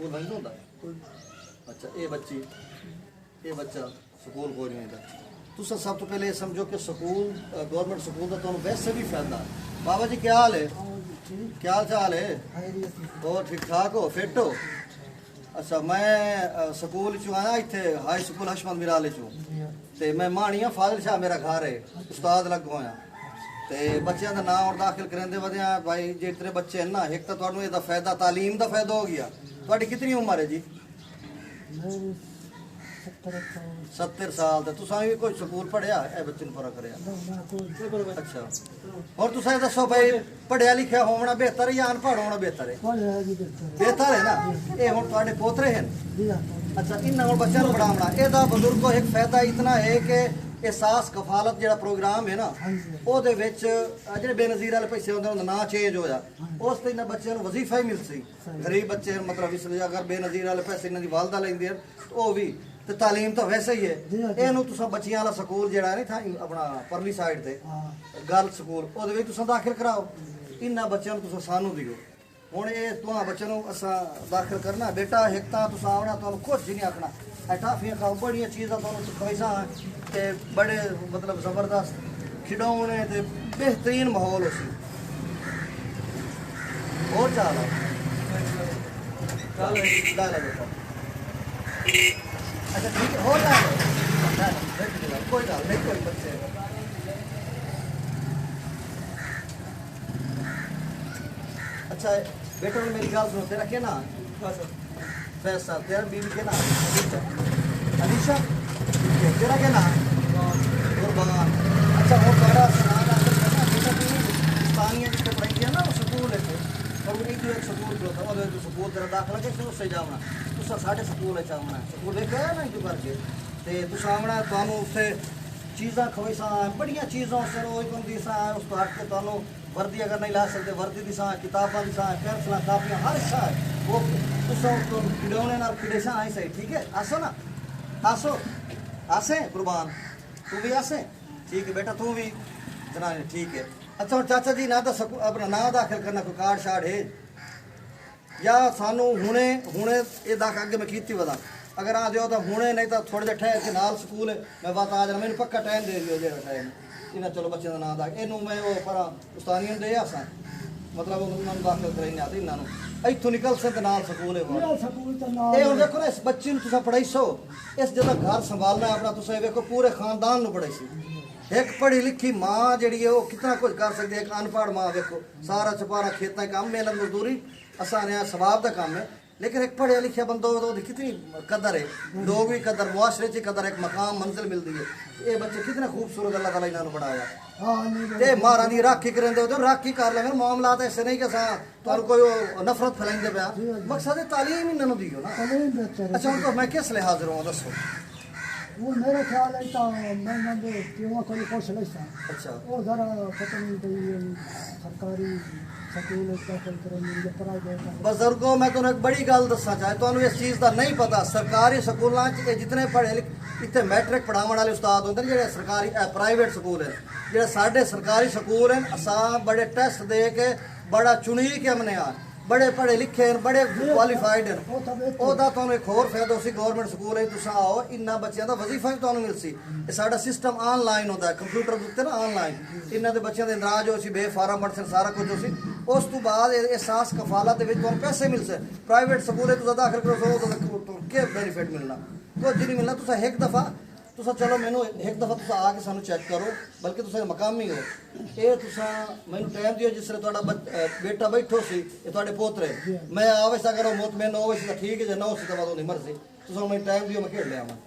कोई बंद होता अच्छा ये बच्चा स्कूल कोई नहीं होता तुसा सब तो पहले ये समझो कि स्कूल गवर्नमेंट स्कूल का तो वैसे भी फायदा बाबा जी क्या हाल है क्या हाल चाल है और ठीक ठाक हो फिट हो अच्छा मैं स्कूल चो आया इतने हाई स्कूल हशमत मिराले चो ते मैं माणी हाँ फाजिल शाह मेरा घर है उस्ताद लग होया ते बच्चों का नाम और दाखिल करेंदे वधिया भाई जितने बच्चे हैं ना एक तो तुहानू इहदा फायदा तालीम का फायदा हो गया तुहाडी कितनी उम्र है जी 70 साल तो तुसा भी कोई स्कूल पढ़िया है बच्चे ने पूरा करया अच्छा और तुसा ये दसो भाई पढ़िया लिखिया होना बेहतर है या अनपढ़ होना बेहतर है बेहतर है ना ये हुण तुहाडे पोतरे हैं अच्छा इन्हां हुण बच्चों को पढ़ावना एदा बुजुर्ग को एक फायदा इतना है कि एहसास कफालत जो प्रोग्राम है ना ਉਹਦੇ ਵਿੱਚ ਜਿਹੜੇ ਬੇਨਜ਼ੀਰ ਵਾਲੇ ਪੈਸੇ ਹੁੰਦੇ ਉਹਨਾਂ ਦਾ ਨਾਂ ਚੇਂਜ ਹੋਇਆ ਉਸ ਤੇ ਇਹਨਾਂ ਬੱਚਿਆਂ ਨੂੰ ਵਜ਼ੀਫਾ ਹੀ ਮਿਲ ਸੀ ਗਰੀਬ ਬੱਚੇ ਮਤਲਬ ਇਸ ਲਈ ਅਗਰ ਬੇਨਜ਼ੀਰ ਵਾਲੇ ਪੈਸੇ ਇਹਨਾਂ ਦੀ ਵਾਲਦਾ ਲੈਂਦੀ ਹੈ ਉਹ ਵੀ ਤੇ ਤਾਲੀਮ ਤਾਂ ਵੈਸੇ ਹੀ ਹੈ ਇਹਨੂੰ ਤੁਸੀਂ ਬੱਚਿਆਂ ਵਾਲਾ ਸਕੂਲ ਜਿਹੜਾ ਨਹੀਂ ਥਾਂ ਆਪਣਾ ਪਰਲੀ ਸਾਈਡ ਤੇ ਗਰਲ ਸਕੂਲ ਉਹਦੇ ਵਿੱਚ ਤੁਸੀਂ ਦਾਖਲ ਕਰਾਓ ਇਹਨਾਂ ਬੱਚਿਆਂ ਨੂੰ ਤੁਸੀਂ ਸਾਨੂੰ ਦਿਓ ਹੁਣ ਇਹ ਤੁਹਾਂ ਬੱਚਿਆਂ ਨੂੰ ਅਸਾਂ ਦਾਖਲ ਕਰਨਾ ਬੇਟਾ ਇੱਕ ਤਾਂ ਤੁਸੀਂ ਆਉਣਾ ਤੁਹਾਨੂੰ ਕੁਝ ਨਹੀਂ ਆਖਣਾ टाफियाँ खाओ बड़िया चीज़ा तो पैसा है बड़े मतलब जबरदस्त खिडौने ते बेहतरीन माहौल उसी और चाल अच्छा ठीक है हो जाएगा कोई गल नहीं कोई बच्चे अच्छा बेटा मेरी गल सुनो तेरा क्या नाम पैसा तेरा बीवी के नाम अलीशा तेरा क्या नाम कुर्बान अच्छा वो बड़ा पानी जितने पढ़ाई है ना वो स्कूल है और वो एक स्कूल जो था वो स्कूल तेरा दाखला कैसे उससे जाना तुसा साढ़े स्कूल है जाना स्कूल लेके आया ना क्यों करके ते तुसा आना तुहानू उत्थे चीज़ां खवेसा बड़िया चीज़ों से रोज बंदी सा उस तो हट के तुहानू वर्दी अगर नहीं ला सकते वर्दी दी सा किताबां दी सा पेंसिलां कापियां हर सा वो तुसा खिडौने नाल खिडेसा आई सही ठीक है आसो ना आसो आसे कुर्बान तू भी आसे ठीक है बेटा तू भी जना ठीक है अच्छा और चाचा जी ना तो अपना ना दाखिल करना कोई कार्ड शार्ड है या सानू हुणे हुणे ये दाख अगे मैं कीती वदा अगर आ जाओ तो हुणे नहीं तो थोड़े जे ठहर के नाल स्कूल है मैं बात आ जाना मैंने पक्का टाइम दे दियो जेड़ा टाइम इन्हें चलो बच्चे का नाम दाख इनू मैं वो पर उस्तानियों दे आसा मतलब उन्होंने दाखिल कराई आते इन्होंने इतों निकल से नाल स्कूल है ये हुण देखो ना इस बच्चे नूं तुसां पढ़ाईसो इस जदा घर संभालना अपना तुसां देखो पूरे खानदान नूं पढ़ाईसी एक पढ़ी लिखी माँ जिहड़ी है वो कितना कुछ कर सकती है एक अनपढ़ माँ देखो सारा छपारा खेतां काम मेहनत मजदूरी आसान है सवाब का काम है लेकिन एक पढ़िया लिखिया बंदा हो तो कितनी कदर है लोग भी कदर मुआशरे च कदर एक मकाम मंजिल मिलती है ये बच्चे कितना खूबसूरत अल्लाह ताला इन्होंने बनाया ते महाराज दी राखी करेंदे तो राखी कर लेंगे मामला तो ऐसे नहीं कि तुहानू कोई नफरत फैलाइंदे पिया मकसद है तालीम इन्होंने दियो ना अच्छा उनको मैं किस लिहाज रहूँ दसो वो मेरा ख्याल है तो मैं नंदे क्यों कोई कुछ नहीं अच्छा वो जरा पता नहीं कोई सरकारी स्कूल दाखिल करेंगे प्राइवेट बुजुर्गों मैं तुम्हें एक बड़ी गल दसना चाहे तुहानू इस चीज़ का नहीं पता सरकारी स्कूलों जितने पढ़े इतने मैट्रिक पढ़ाने वाले उस्ताद होंगे जो सरकारी प्राइवेट स्कूल है जो साढ़े सरकारी स्कूल हैं असा बड़े टेस्ट दे के बड़ा चुनी के हमने आ बड़े पढ़े लिखे हैं बड़े क्वालीफाइड हैं तुहानू एक होर फायदा उसी गवर्नमेंट स्कूल है तुसा आओ इन्ना बच्चों का वजीफा भी तुहानू मिलसी साडा सिस्टम ऑनलाइन होता है कंप्यूटर के उत्ते ना ऑनलाइन इन्हां दे बच्चों के इंदराज हो सी बेफार्म बढ़ सारा कुछ हो सी उस तो बाद एहसास कफालत दे विच तुहानू पैसे मिल से प्राइवेट स्कूल है तुसा दाखिल करो तो क्या बेनीफिट मिलना कुछ नहीं मिलना तुसा एक दफ़ा तुसा चलो मैनू एक दफ़ा तुसा आके सानू चेक करो बल्कि तुसा मकामी हो ये तुसा मैनू टाइम दियो जिस तरह तुहाडा बेटा बैठो सी ये तुहाडे पोतरे मैं आवे सा करो मुतमैन हो सी ठीक है जे ना हो सी तो बाद नहीं मर्जी तुसा मैं टाइम दियो मैं खेल लिया मैं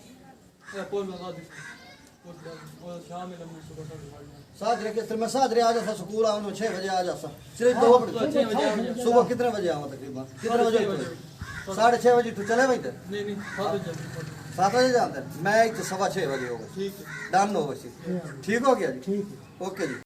साजरे के मैं साजरे आ जाता स्कूल आऊँ 6 बजे आ जाता सिर्फ 2 सुबह कितने बजे आऊँ तकरीबन कितने बजे 6:30 बजे तो चले भाई नहीं 7 बजे जानते मैं 6:15 बजे होगा डन हो गया ठीक हो गया जी ओके जी